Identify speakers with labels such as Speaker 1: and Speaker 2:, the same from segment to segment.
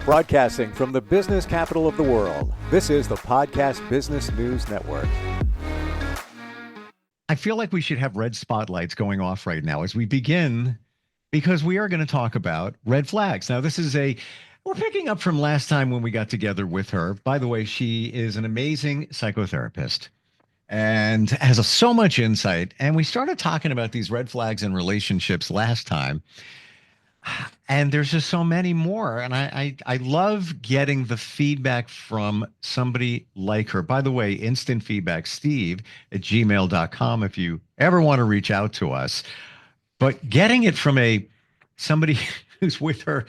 Speaker 1: Broadcasting from the business capital of the world, this is the Podcast Business News Network.
Speaker 2: I feel like we should have red spotlights going off right now as we begin, because we are going to talk about red flags. Now, we're picking up from last time when we got together with her. By the way, she is an amazing psychotherapist and has so much insight. And we started talking about these red flags in relationships last time. And there's just so many more. And I love getting the feedback from somebody like her. By the way, instant feedback, steve@gmail.com if you ever want to reach out to us. But getting it from somebody who's with her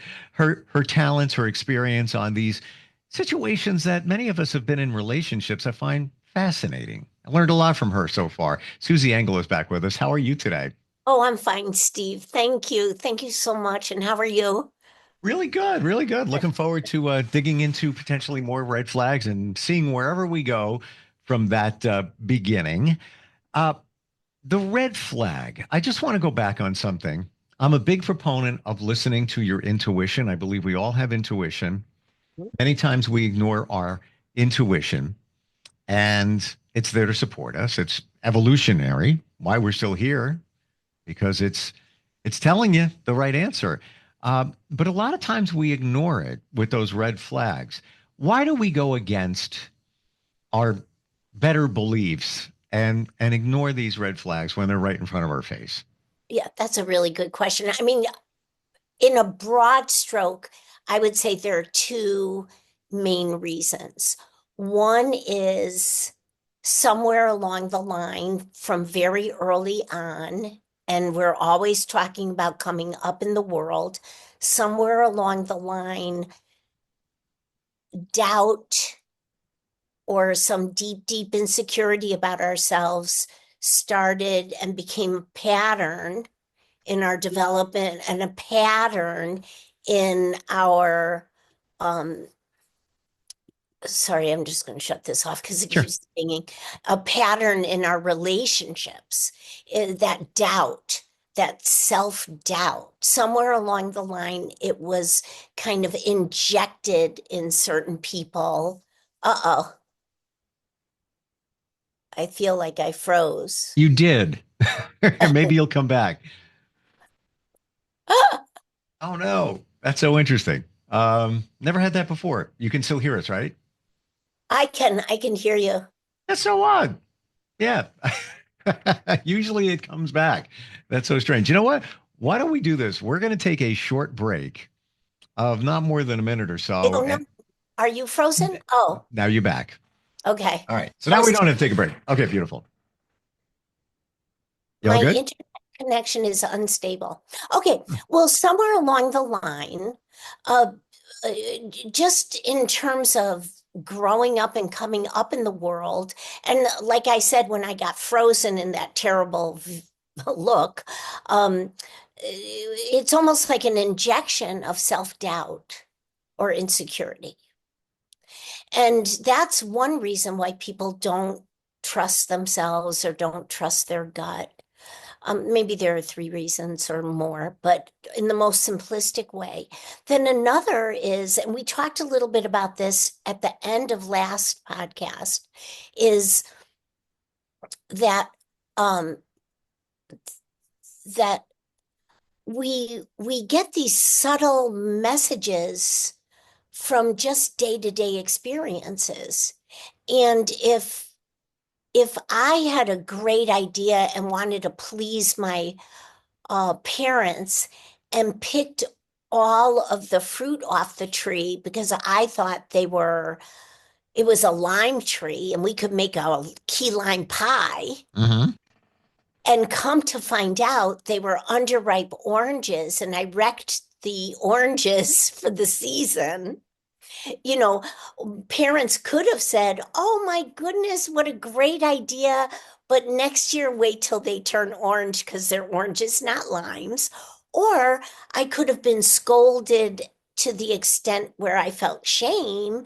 Speaker 2: talents, her experience on these situations that many of us have been in relationships, I find fascinating. I learned a lot from her so far. Susie Engel is back with us. How are you today?
Speaker 3: Oh, I'm fine, Steve. Thank you. Thank you so much. And how are you?
Speaker 2: Really good, really good. Looking forward to digging into potentially more red flags and seeing wherever we go from that beginning. Uh, the red flag. I just want to go back on something. I'm a big proponent of listening to your intuition. I believe we all have intuition. Many times we ignore our intuition, and it's there to support us. It's evolutionary, why we're still here, because it's telling you the right answer. But a lot of times we ignore it with those red flags. Why do we go against our better beliefs and ignore these red flags when they're right in front of our face?
Speaker 3: Yeah, that's a really good question. I mean, in a broad stroke, I would say there are two main reasons. One is somewhere along the line from very early on, and we're always talking about coming up in the world, somewhere along the line, doubt or some deep, deep insecurity about ourselves started and became a pattern in our development and a pattern in our, sorry, I'm just going to shut this off because it keeps singing, a pattern in our relationships, that doubt, that self-doubt. Somewhere along the line, it was kind of injected in certain people. Uh-oh. I feel like I froze.
Speaker 2: You did. Maybe you'll come back. Oh, no. That's so interesting. Never had that before. You can still hear us, right?
Speaker 3: I can hear you.
Speaker 2: That's so odd. Yeah. Usually it comes back. That's so strange. You know what? Why don't we do this? We're going to take a short break of not more than a minute or so.
Speaker 3: Oh, no. Are you frozen? Oh.
Speaker 2: Now you're back.
Speaker 3: Okay.
Speaker 2: All right. So now we don't have to take a break. Okay, beautiful.
Speaker 3: My internet connection is unstable. Okay. Well, somewhere along the line, just in terms of growing up and coming up in the world, and like I said, when I got frozen in that terrible look, it's almost like an injection of self-doubt or insecurity. And that's one reason why people don't trust themselves or don't trust their gut. Maybe there are three reasons or more, but in the most simplistic way. Then another is, and we talked a little bit about this at the end of last podcast, is that that we get these subtle messages from just day-to-day experiences. And if I had a great idea and wanted to please my parents and picked all of the fruit off the tree because I thought it was a lime tree and we could make a key lime pie, and come to find out they were underripe oranges and I wrecked the oranges for the season. You know, parents could have said, oh my goodness, what a great idea. But next year, wait till they turn orange because they're oranges, not limes. Or I could have been scolded to the extent where I felt shame.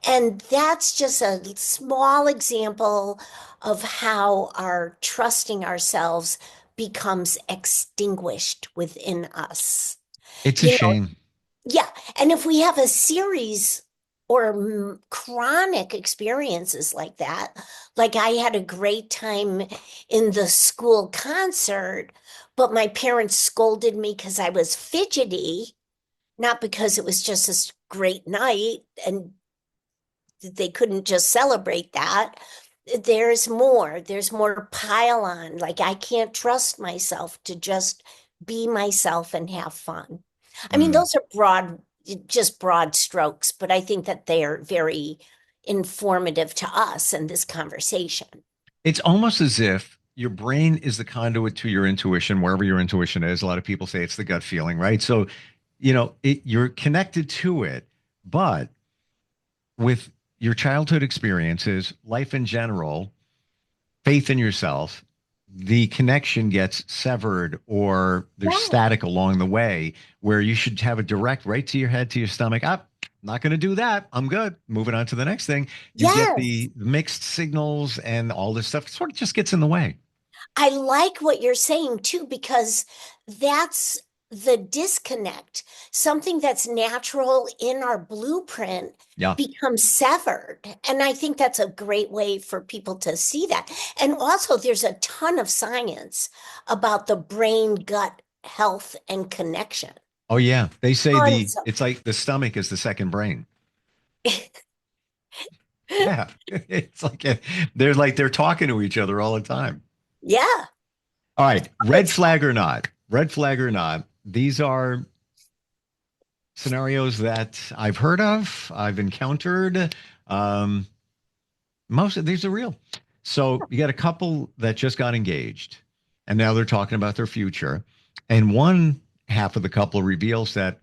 Speaker 3: And that's just a small example of how our trusting ourselves becomes extinguished within us.
Speaker 2: It's a shame.
Speaker 3: Yeah. And if we have a series or chronic experiences like that, like I had a great time in the school concert, but my parents scolded me because I was fidgety, not because it was just a great night and they couldn't just celebrate that. There's more pile on. Like I can't trust myself to just be myself and have fun. I mean,
Speaker 2: Hmm.
Speaker 3: those are just broad strokes, but I think that they are very informative to us in this conversation.
Speaker 2: It's almost as if your brain is the conduit to your intuition, wherever your intuition is. A lot of people say it's the gut feeling, right? So, you're connected to it, but with your childhood experiences, life in general, faith in yourself, the connection gets severed or there's
Speaker 3: Yeah.
Speaker 2: static along the way where you should have a direct right to your head, to your stomach. Up, not going to do that. I'm good. Moving on to the next thing. You get
Speaker 3: Yes.
Speaker 2: the mixed signals and all this stuff sort of just gets in the way.
Speaker 3: I like what you're saying too, because that's the disconnect. Something that's natural in our blueprint
Speaker 2: Yeah.
Speaker 3: becomes severed. And I think that's a great way for people to see that. And also, there's a ton of science about the brain gut health and connection.
Speaker 2: Oh yeah. They say
Speaker 3: Tons
Speaker 2: it's like the stomach is the second brain. Yeah. It's like they're talking to each other all the time.
Speaker 3: Yeah.
Speaker 2: All right. Red
Speaker 3: It's,
Speaker 2: flag or not. Red flag or not. These are scenarios that I've heard of, I've encountered. Um, most of these are real. So you got a couple that just got engaged and now they're talking about their future. And one half of the couple reveals that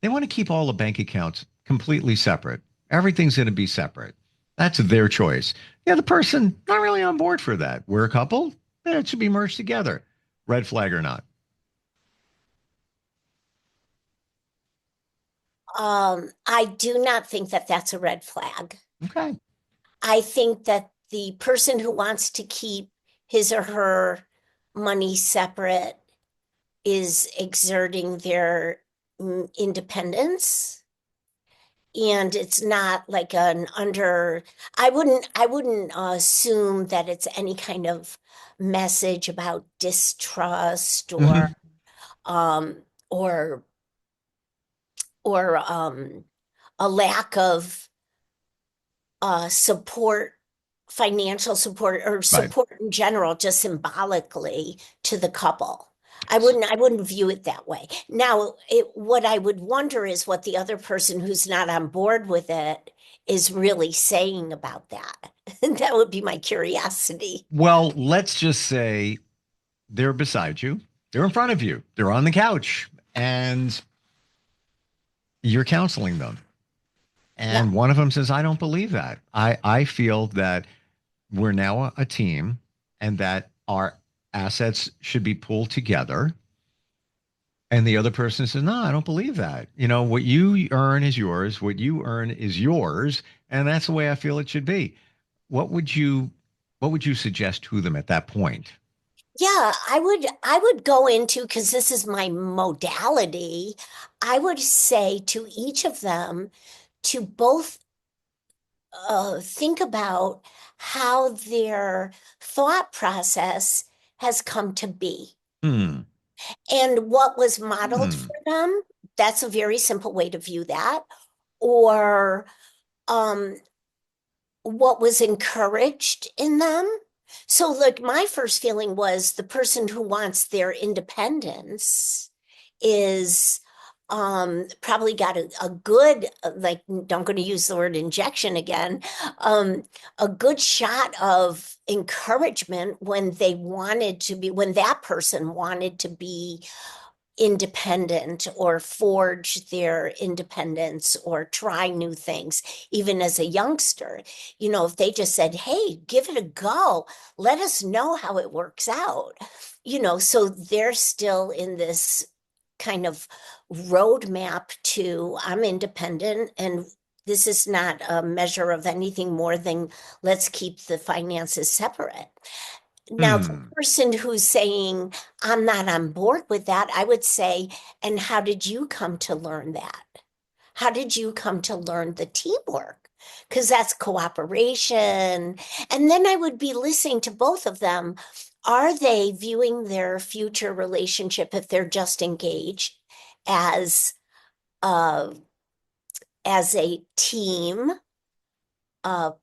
Speaker 2: they want to keep all the bank accounts completely separate. Everything's going to be separate. That's their choice. The other person, not really on board for that. We're a couple. It should be merged together. Red flag or not.
Speaker 3: I do not think that that's a red flag.
Speaker 2: Okay.
Speaker 3: I think that the person who wants to keep his or her money separate is exerting their independence. And it's not like I wouldn't assume that it's any kind of message about distrust
Speaker 2: Mhm.
Speaker 3: um, or, or a lack of support, financial support, or
Speaker 2: Right.
Speaker 3: support in general, just symbolically to the couple. I wouldn't view it that way. Now, what I would wonder is what the other person who's not on board with it is really saying about that. That would be my curiosity.
Speaker 2: Well, let's just say they're beside you, they're in front of you, they're on the couch, and you're counseling them.
Speaker 3: Yeah.
Speaker 2: And one of them says, I don't believe that. I feel that we're now a team and that our assets should be pulled together. And the other person says, no, I don't believe that. What you earn is yours. What you earn is yours. And that's the way I feel it should be. What would you what would you suggest to them at that point?
Speaker 3: Yeah, I would go into, because this is my modality, I would say to each of them to both think about how their thought process has come to be
Speaker 2: Hmm.
Speaker 3: and what was modeled
Speaker 2: Hmm.
Speaker 3: for them. That's a very simple way to view that. Or um, what was encouraged in them. So, like, my first feeling was the person who wants their independence is probably got a good, like, I'm going to use the word injection again, a good shot of encouragement when they wanted to be, when that person wanted to be independent or forge their independence or try new things, even as a youngster. If they just said, hey, give it a go, let us know how it works out, so they're still in this kind of roadmap to I'm independent and this is not a measure of anything more than let's keep the finances separate. Now, the
Speaker 2: Hmm.
Speaker 3: person who's saying, I'm not on board with that, I would say, and how did you come to learn that? how did you come to learn the teamwork? Because that's cooperation. And then I would be listening to both of them. Are they viewing their future relationship, if they're just engaged, as uh, as a team,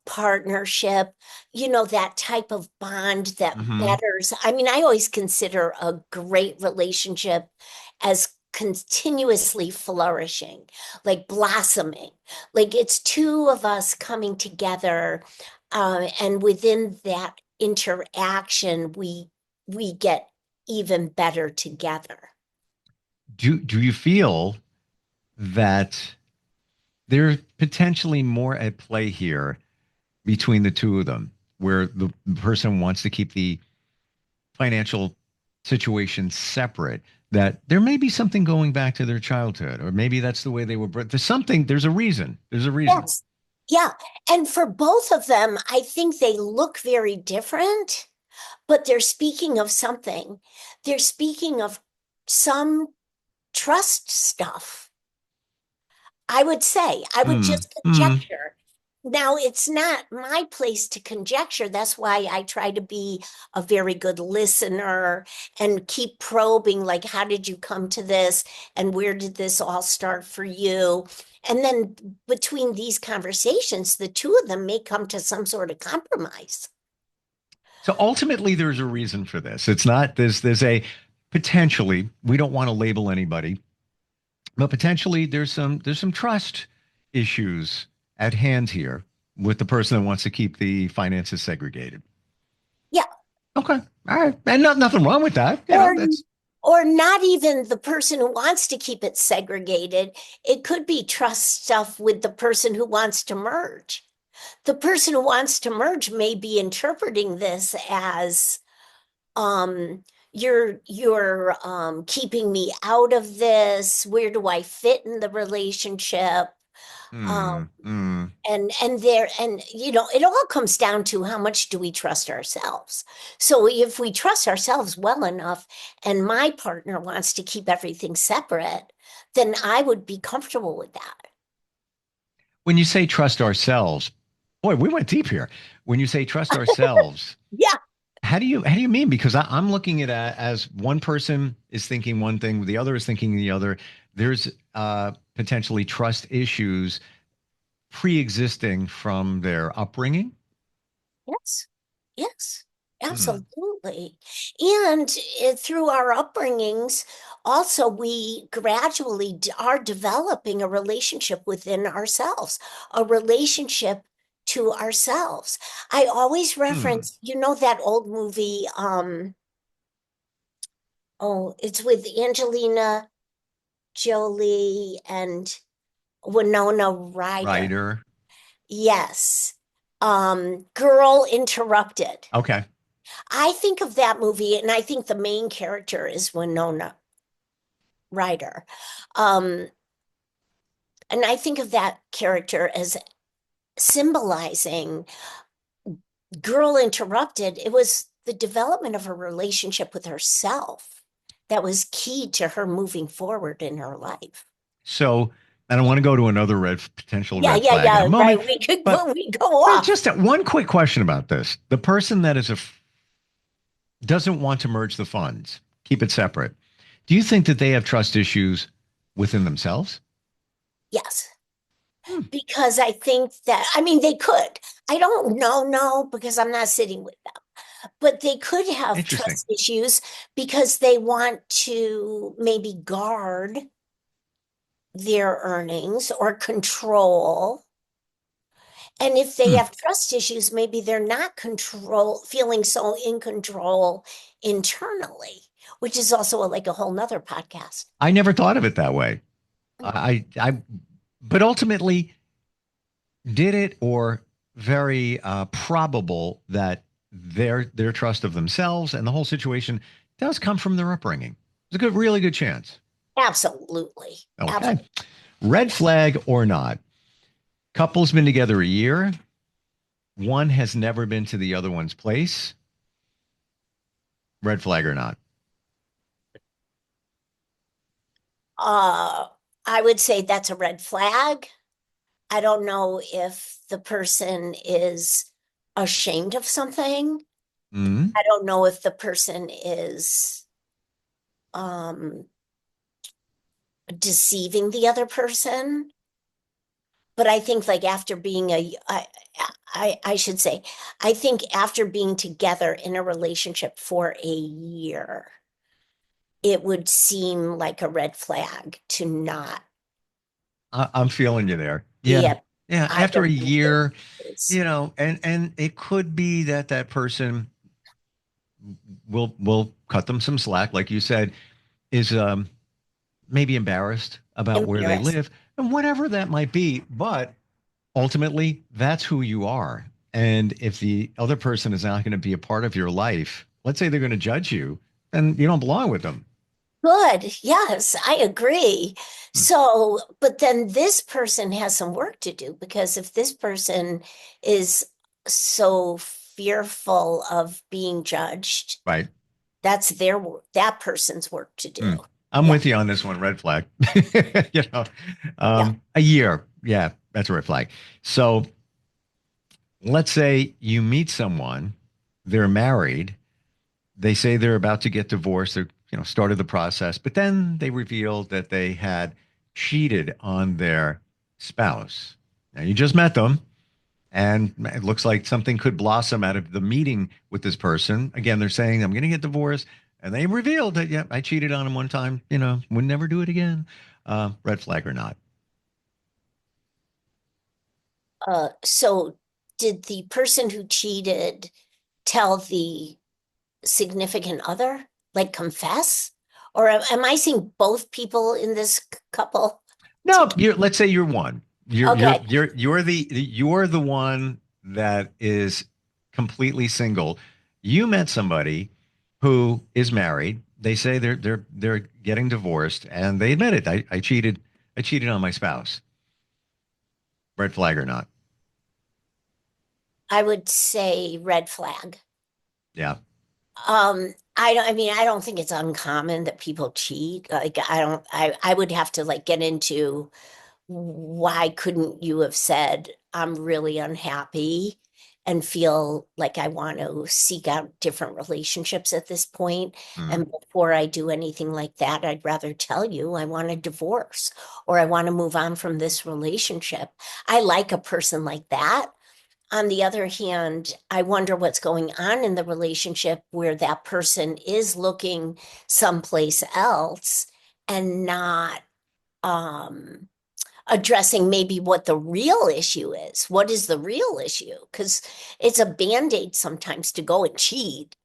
Speaker 3: partnership, that type of bond that
Speaker 2: Hmm.
Speaker 3: betters? I mean, I always consider a great relationship as continuously flourishing, like blossoming. Like it's two of us coming together, and within that interaction, we get even better together.
Speaker 2: Do you feel that there's potentially more at play here between the two of them, where the person wants to keep the financial situation separate, that there may be something going back to their childhood, or maybe that's the way they were brought. There's something, there's a reason. There's a reason.
Speaker 3: Yes. Yeah. And for both of them, I think they look very different, but they're speaking of something. They're speaking of some trust stuff. I would say, I would
Speaker 2: Hmm.
Speaker 3: just
Speaker 2: Hmm.
Speaker 3: conjecture. Now, it's not my place to conjecture. That's why I try to be a very good listener and keep probing, like, how did you come to this? And where did this all start for you? And then between these conversations, the two of them may come to some sort of compromise.
Speaker 2: So ultimately, there's a reason for this. It's not there's a potentially, we don't want to label anybody, but potentially there's some trust issues at hand here with the person that wants to keep the finances segregated.
Speaker 3: Yeah.
Speaker 2: Okay. All right. And nothing wrong with that.
Speaker 3: Or
Speaker 2: That's
Speaker 3: or not even the person who wants to keep it segregated. It could be trust stuff with the person who wants to merge. The person who wants to merge may be interpreting this as, you're keeping me out of this. Where do I fit in the relationship? Um,
Speaker 2: hmm, hmm.
Speaker 3: and it all comes down to how much do we trust ourselves. So if we trust ourselves well enough and my partner wants to keep everything separate, then I would be comfortable with that.
Speaker 2: When you say trust ourselves, boy, we went deep here. When you say trust ourselves,
Speaker 3: Yeah.
Speaker 2: how do you mean? Because I'm looking at it as one person is thinking one thing, the other is thinking the other. There's potentially trust issues pre-existing from their upbringing.
Speaker 3: Yes. Yes.
Speaker 2: Hmm.
Speaker 3: Absolutely. And through our upbringings, also, we gradually are developing a relationship within ourselves, a relationship to ourselves. I always
Speaker 2: Hmm.
Speaker 3: reference, that old movie, it's with Angelina Jolie and Winona Ryder.
Speaker 2: Writer.
Speaker 3: Yes. Girl Interrupted.
Speaker 2: Okay.
Speaker 3: I think of that movie, and I think the main character is Winona Ryder. Um, and I think of that character as symbolizing Girl Interrupted. It was the development of a relationship with herself that was key to her moving forward in her life.
Speaker 2: So, and I want to go to another potential
Speaker 3: Yeah,
Speaker 2: red
Speaker 3: yeah,
Speaker 2: flag in a
Speaker 3: yeah,
Speaker 2: moment,
Speaker 3: right. We could
Speaker 2: but
Speaker 3: we go off.
Speaker 2: just one quick question about this. The person that doesn't want to merge the funds, keep it separate. Do you think that they have trust issues within themselves?
Speaker 3: Yes.
Speaker 2: Hmm.
Speaker 3: Because I think that, I mean, they could. I don't know, no, because I'm not sitting with them. But they could have
Speaker 2: Interesting.
Speaker 3: trust issues because they want to maybe guard their earnings or control. And if they
Speaker 2: Hmm.
Speaker 3: have trust issues, maybe they're not feeling so in control internally, which is also like a whole nother podcast.
Speaker 2: I never thought of it that way. But ultimately, did it or very probable that their trust of themselves and the whole situation does come from their upbringing. It's a really good chance.
Speaker 3: Absolutely.
Speaker 2: Okay.
Speaker 3: Absolutely.
Speaker 2: Red flag or not, couple's been together a year. One has never been to the other one's place. Red flag or not?
Speaker 3: Uh, I would say that's a red flag. I don't know if the person is ashamed of something.
Speaker 2: Mhm.
Speaker 3: I don't know if the person is um, deceiving the other person. But I think like after being I should say, I think after being together in a relationship for a year, it would seem like a red flag to not
Speaker 2: I'm feeling you there.
Speaker 3: be
Speaker 2: Yeah.
Speaker 3: at,
Speaker 2: Yeah.
Speaker 3: I
Speaker 2: After a
Speaker 3: don't think there
Speaker 2: year,
Speaker 3: is.
Speaker 2: and it could be that that person will cut them some slack, like you said, is maybe embarrassed about where they
Speaker 3: Embarrassed.
Speaker 2: live and whatever that might be. But ultimately, that's who you are. And if the other person is not going to be a part of your life, let's say they're going to judge you, then you don't belong with them.
Speaker 3: Good. Yes, I agree. So, but then this person has some work to do because if this person is so fearful of being judged,
Speaker 2: Right.
Speaker 3: that's that person's work to do.
Speaker 2: Mm. I'm
Speaker 3: Yeah.
Speaker 2: with you on this one. Red flag. you know,
Speaker 3: Yeah.
Speaker 2: a year. Yeah, that's a red flag. So let's say you meet someone, they're married, they say they're about to get divorced, they're, started the process, but then they revealed that they had cheated on their spouse. Now you just met them, and it looks like something could blossom out of the meeting with this person. Again, they're saying, I'm going to get divorced. And they revealed that, yeah, I cheated on him one time, would never do it again. Red flag or not.
Speaker 3: So did the person who cheated tell the significant other, like confess? Or am I seeing both people in this couple?
Speaker 2: No, let's say you're one.
Speaker 3: Okay.
Speaker 2: You're the one that is completely single. You met somebody who is married. They say they're getting divorced, and they admit it. I cheated on my spouse. Red flag or not?
Speaker 3: I would say red flag.
Speaker 2: Yeah.
Speaker 3: I mean, I don't think it's uncommon that people cheat. Like, I would have to like get into why couldn't you have said, I'm really unhappy and feel like I want to seek out different relationships at this point.
Speaker 2: Mm.
Speaker 3: And before I do anything like that, I'd rather tell you I want a divorce or I want to move on from this relationship. I like a person like that. On the other hand, I wonder what's going on in the relationship where that person is looking someplace else and not um addressing maybe what the real issue is. What is the real issue? Because it's a band-aid sometimes to go and cheat.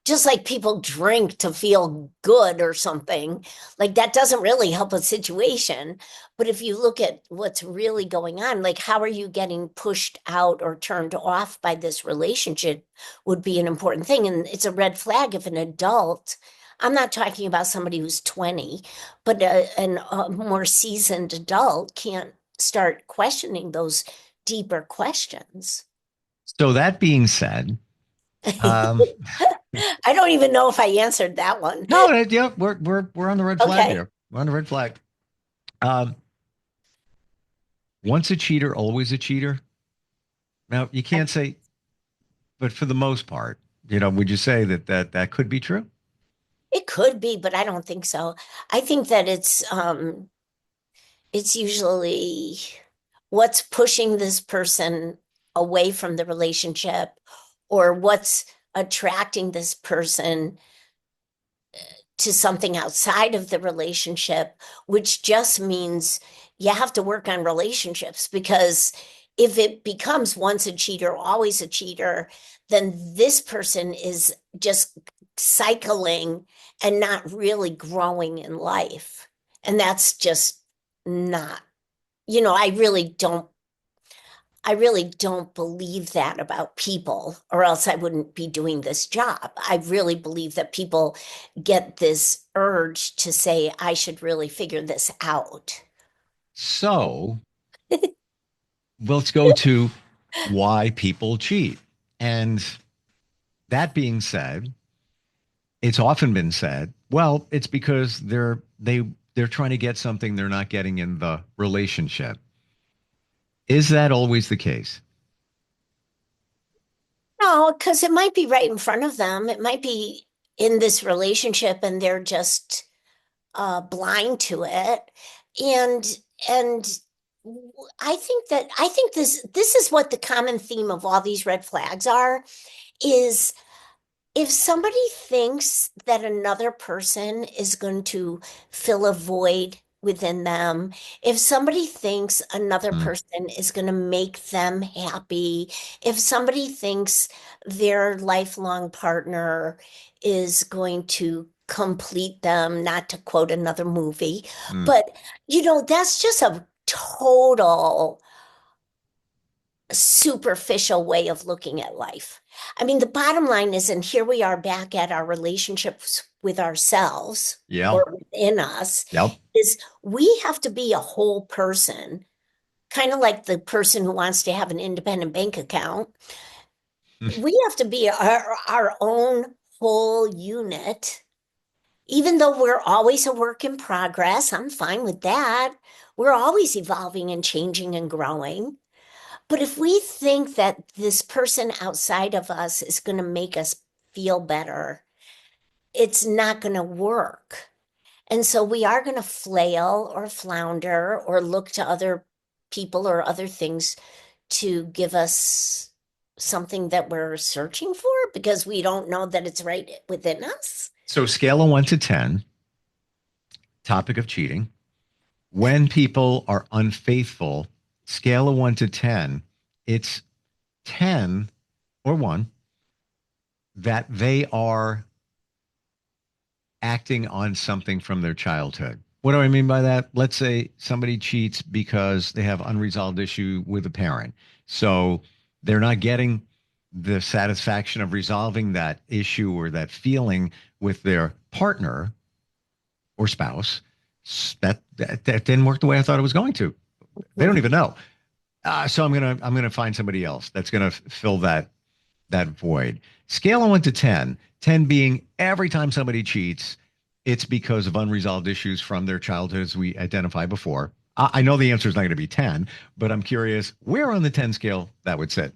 Speaker 3: Just like people drink to feel good or something, like that doesn't really help a situation. But if you look at what's really going on, like how are you getting pushed out or turned off by this relationship would be an important thing. And it's a red flag if an adult, I'm not talking about somebody who's 20, but a more seasoned adult can't start questioning those deeper questions.
Speaker 2: So that being said, um,
Speaker 3: I don't even know if I answered that one.
Speaker 2: no, yeah, we're on the red flag
Speaker 3: Okay.
Speaker 2: here. We're on the red flag. Um, Once a cheater, always a cheater. Now you can't say, but for the most part, would you say that could be true?
Speaker 3: It could be, but I don't think so. I think that it's usually what's pushing this person away from the relationship or what's attracting this person to something outside of the relationship, which just means you have to work on relationships because if it becomes once a cheater, always a cheater, then this person is just cycling and not really growing in life. And that's just not, I really don't believe that about people, or else I wouldn't be doing this job. I really believe that people get this urge to say, I should really figure this out.
Speaker 2: So let's go to why people cheat. And that being said, it's often been said, well, it's because they're trying to get something they're not getting in the relationship. Is that always the case?
Speaker 3: No, because it might be right in front of them. It might be in this relationship and they're just blind to it. And and I think this is what the common theme of all these red flags are, is if somebody thinks that another person is going to fill a void within them, if somebody thinks another
Speaker 2: Mm,
Speaker 3: person is going to make them happy, if somebody thinks their lifelong partner is going to complete them, not to quote another movie,
Speaker 2: mm.
Speaker 3: but that's just a total superficial way of looking at life. I mean, the bottom line is, and here we are back at our relationships with ourselves
Speaker 2: Yeah.
Speaker 3: or within us,
Speaker 2: Yep.
Speaker 3: is we have to be a whole person, kind of like the person who wants to have an independent bank account. We have to be our own whole unit, even though we're always a work in progress. I'm fine with that. We're always evolving and changing and growing. But if we think that this person outside of us is going to make us feel better, it's not going to work. And so we are going to flail or flounder or look to other people or other things to give us something that we're searching for because we don't know that it's right within us.
Speaker 2: So scale of 1 to 10, topic of cheating. When people are unfaithful, scale of 1 to 10, it's 10 or 1 that they are acting on something from their childhood. What do I mean by that? Let's say somebody cheats because they have unresolved issue with a parent. So they're not getting the satisfaction of resolving that issue or that feeling with their partner or spouse. That didn't work the way I thought it was going to. They don't even know. So I'm gonna find somebody else that's gonna fill that void. Scale of 1 to 10, 10 being every time somebody cheats, it's because of unresolved issues from their childhood, as we identified before. I know the answer is not going to be 10, but I'm curious where on the 10 scale that would sit.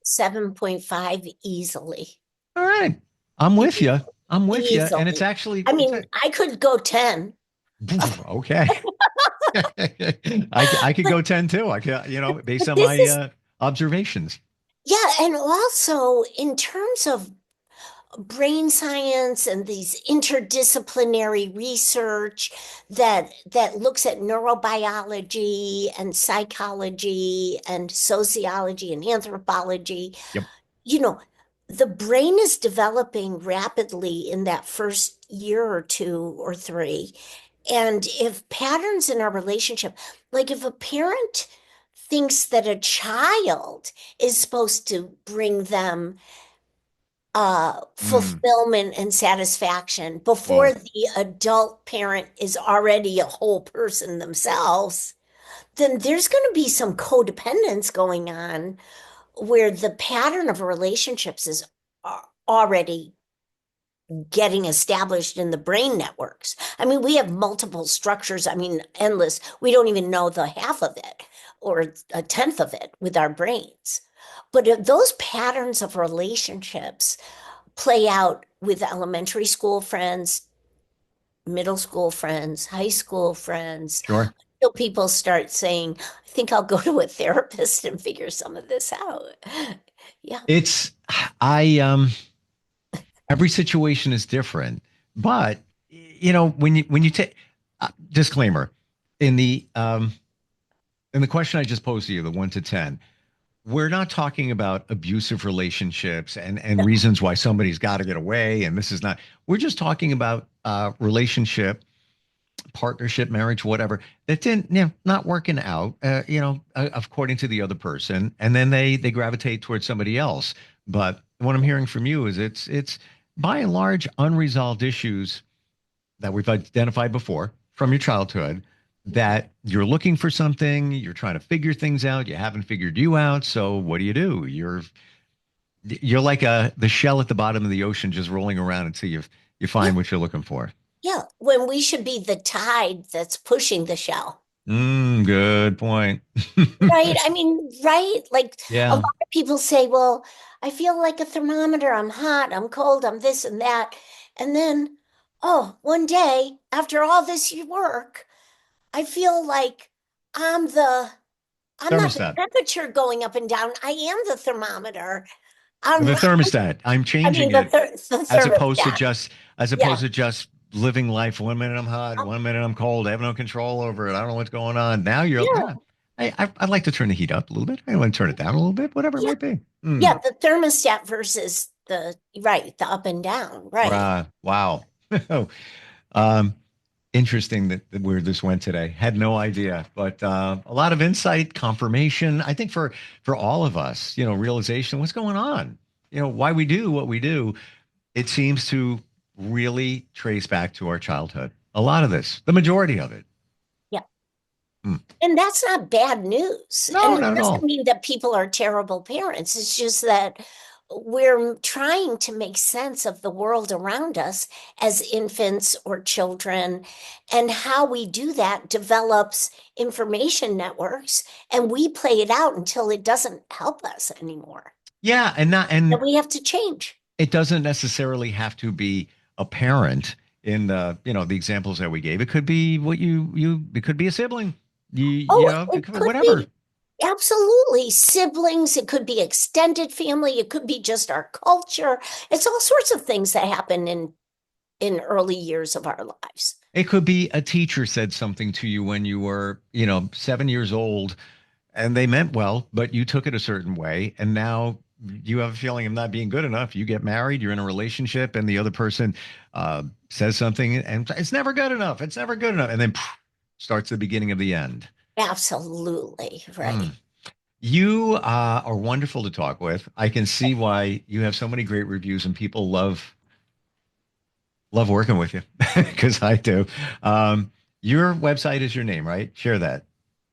Speaker 3: 7.5 easily.
Speaker 2: All right. I'm with you. I'm with you. And it's
Speaker 3: Easily.
Speaker 2: actually,
Speaker 3: I mean, I could go 10.
Speaker 2: okay. I could go 10 too. I could, based
Speaker 3: But
Speaker 2: on
Speaker 3: this
Speaker 2: my
Speaker 3: is,
Speaker 2: observations.
Speaker 3: yeah, and also in terms of brain science and these interdisciplinary research that looks at neurobiology and psychology and sociology and anthropology,
Speaker 2: Yep.
Speaker 3: you know, the brain is developing rapidly in that first year or two or three. And if patterns in our relationship, like if a parent thinks that a child is supposed to bring them
Speaker 2: Mm,
Speaker 3: fulfillment and satisfaction before
Speaker 2: whoa.
Speaker 3: the adult parent is already a whole person themselves, then there's going to be some codependence going on where the pattern of relationships is already getting established in the brain networks. I mean, we have multiple structures. I mean, endless. We don't even know the half of it or a tenth of it with our brains. But if those patterns of relationships play out with elementary school friends, middle school friends, high school friends,
Speaker 2: Sure.
Speaker 3: until people start saying, I think I'll go to a therapist and figure some of this out. Yeah.
Speaker 2: It's, I, every situation is different, but when you take disclaimer in the question I just posed to you, the 1 to 10, we're not talking about abusive relationships and
Speaker 3: No.
Speaker 2: reasons why somebody's got to get away. And this is not, we're just talking about relationship, partnership, marriage, whatever, that didn't, not working out, according to the other person. And then they gravitate towards somebody else. But what I'm hearing from you is it's by and large unresolved issues that we've identified before from your childhood, that you're looking for something, you're trying to figure things out, you haven't figured you out. So what do? You're like the shell at the bottom of the ocean, just rolling around until you
Speaker 3: Yeah,
Speaker 2: find what you're looking for.
Speaker 3: yeah. When we should be the tide that's pushing the shell.
Speaker 2: Good point.
Speaker 3: Right. I mean, right? Like a lot
Speaker 2: Yeah.
Speaker 3: of people say, well, I feel like a thermometer. I'm hot, I'm cold, I'm this and that. And then, oh, one day after all this work, I feel like I'm the, I'm not the
Speaker 2: Thermostat.
Speaker 3: temperature going up and down. I am the thermometer. I'm,
Speaker 2: The thermostat. I'm
Speaker 3: I mean,
Speaker 2: changing it
Speaker 3: the
Speaker 2: as opposed to
Speaker 3: thermostat.
Speaker 2: just as
Speaker 3: Yeah.
Speaker 2: opposed to just living life. 1 minute I'm hot,
Speaker 3: Um,
Speaker 2: 1 minute I'm cold. I have no control over it. I don't know what's going on. Now you're,
Speaker 3: yeah.
Speaker 2: yeah. I'd like to turn the heat up a little bit. I want to turn it down a little bit, whatever it
Speaker 3: Yeah.
Speaker 2: might be.
Speaker 3: Yeah. The thermostat versus right, the up and down. Right.
Speaker 2: Wow. um, Interesting that where this went today. Had no idea, but a lot of insight, confirmation. I think for all of us, realization, what's going on, why we do what we do. It seems to really trace back to our childhood. A lot of this, the majority of it.
Speaker 3: Yeah.
Speaker 2: Hmm.
Speaker 3: And that's not bad news.
Speaker 2: No,
Speaker 3: And it
Speaker 2: not at
Speaker 3: doesn't
Speaker 2: all.
Speaker 3: mean that people are terrible parents. It's just that we're trying to make sense of the world around us as infants or children. And how we do that develops information networks, and we play it out until it doesn't help us anymore.
Speaker 2: Yeah,
Speaker 3: And we have to change.
Speaker 2: it doesn't necessarily have to be a parent in the examples that we gave. It could be what it could be a sibling.
Speaker 3: Oh,
Speaker 2: It
Speaker 3: it
Speaker 2: could be
Speaker 3: could
Speaker 2: whatever.
Speaker 3: be absolutely siblings. It could be extended family. It could be just our culture. It's all sorts of things that happen in early years of our lives.
Speaker 2: It could be a teacher said something to you when you were, 7 years old, and they meant well, but you took it a certain way, and now you have a feeling of not being good enough. You get married, you're in a relationship, and the other person says something, and it's never good enough. It's never good enough, and then starts the beginning of the end.
Speaker 3: Absolutely right.
Speaker 2: Mm. You are wonderful to talk with. I can see why you have so many great reviews, and people love working with you because I do. Your website is your name, right? Share that.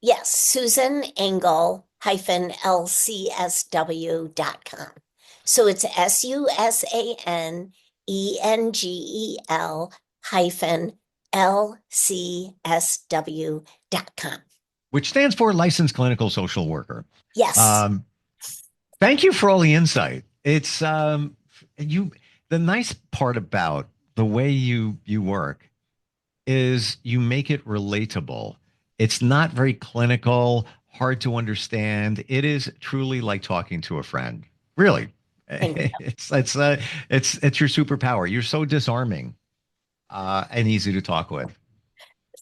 Speaker 3: Yes, Susan Engel -lcsw.com. So it's SUSANENGEL -LCSW.com.
Speaker 2: Which stands for Licensed Clinical Social Worker.
Speaker 3: Yes.
Speaker 2: Um, Thank you for all the insight. It's you. The nice part about the way you work is you make it relatable. It's not very clinical, hard to understand. It is truly like talking to a friend. Really,
Speaker 3: Thank you.
Speaker 2: it's your superpower. You're so disarming and easy to talk with.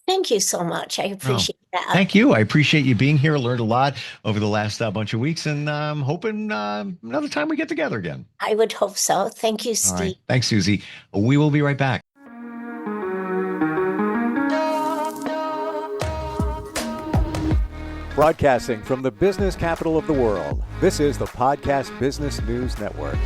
Speaker 3: Thank you so much. I
Speaker 2: Oh,
Speaker 3: appreciate that.
Speaker 2: thank you. I appreciate you being here. Learned a lot over the last bunch of weeks, and hoping another time we get together again.
Speaker 3: I would hope so. Thank you,
Speaker 2: All
Speaker 3: Steve.
Speaker 2: right. Thanks, Susie. We will be right back.
Speaker 1: Broadcasting from the business capital of the world, this is the Podcast Business News Network.